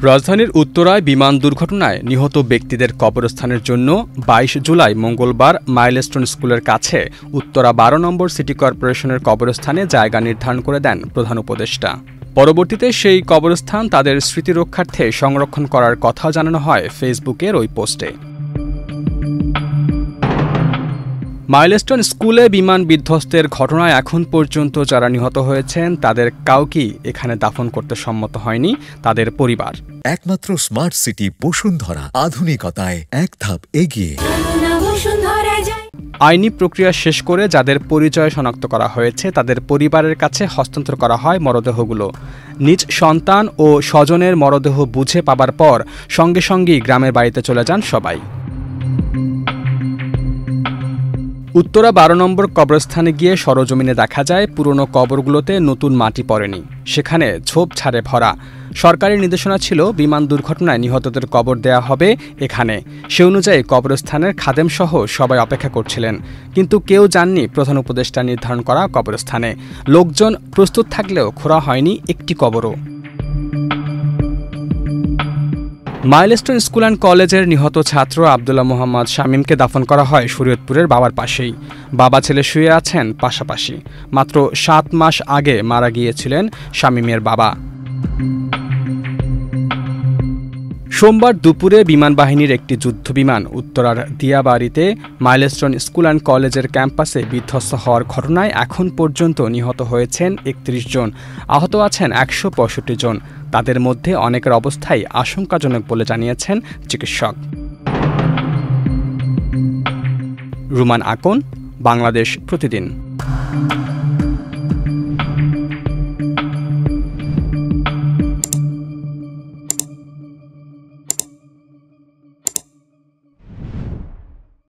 রাজধানীর উত্তরায় বিমান দুর্ঘটনায় নিহত ব্যক্তিদের কবরস্থানের জন্য ২২ জুলাই মঙ্গলবার মাইলস্টোন স্কুলের কাছে উত্তরা ১২ নম্বর সিটি কর্পোরেশনের কবরস্থানে জায়গা নির্ধারণ করে দেন প্রধান উপদেষ্টা। পরবর্তীতে সেই কবরস্থান তাদের স্মৃতি রক্ষার্থে সংরক্ষণ করার কথা জানানো হয় ফেসবুকের ওই পোস্টে। মাইলস্টোন স্কুলে বিমান বিধ্বস্তের ঘটনায় এখন পর্যন্ত যারা নিহত হয়েছেন তাদের কাউকেই এখানে দাফন করতে সম্মত হয়নি তাদের পরিবার। একমাত্র স্মার্ট সিটি বসুন্ধরা, আধুনিকতায় এক ধাপ এগিয়ে। আইনি প্রক্রিয়া শেষ করে যাদের পরিচয় শনাক্ত করা হয়েছে তাদের পরিবারের কাছে হস্তান্তর করা হয় মরদেহগুলো। নিজ সন্তান ও স্বজনের মরদেহ বুঝে পাবার পর সঙ্গে সঙ্গেই গ্রামের বাড়িতে চলে যান সবাই। উত্তরা ১২ নম্বর কবরস্থানে গিয়ে সরজমিনে দেখা যায় পুরনো কবরগুলোতে নতুন মাটি পড়েনি, সেখানে ঝোপঝাড়ে ভরা। সরকারি নির্দেশনা ছিল বিমান দুর্ঘটনায় নিহতদের কবর দেয়া হবে এখানে। সে অনুযায়ী কবরস্থানের খাদেমসহ সবাই অপেক্ষা করছিলেন, কিন্তু কেউ যাননি প্রধান উপদেষ্টা নির্ধারণ করা কবরস্থানে। লোকজন প্রস্তুত থাকলেও খোঁড়া হয়নি একটি কবরও। মাইলস্টোন স্কুল অ্যান্ড কলেজের নিহত ছাত্র আবদুল্লাহ মোহাম্মদ শামীমকে দাফন করা হয় শরীয়তপুরের বাবার পাশেই। বাবা ছেলে শুয়ে আছেন পাশাপাশি। মাত্র ৭ মাস আগে মারা গিয়েছিলেন শামীমের বাবা। সোমবার দুপুরে বিমান বাহিনীর একটি যুদ্ধবিমান উত্তরার দিয়াবাড়িতে মাইলস্টোন স্কুল অ্যান্ড কলেজের ক্যাম্পাসে বিধ্বস্ত হওয়ার ঘটনায় এখন পর্যন্ত নিহত হয়েছেন ৩১ জন, আহত আছেন ১৬৫ জন। তাদের মধ্যে অনেকের অবস্থাই আশঙ্কাজনক বলে জানিয়েছেন চিকিৎসক। রুমান আকন, বাংলাদেশ প্রতিদিন।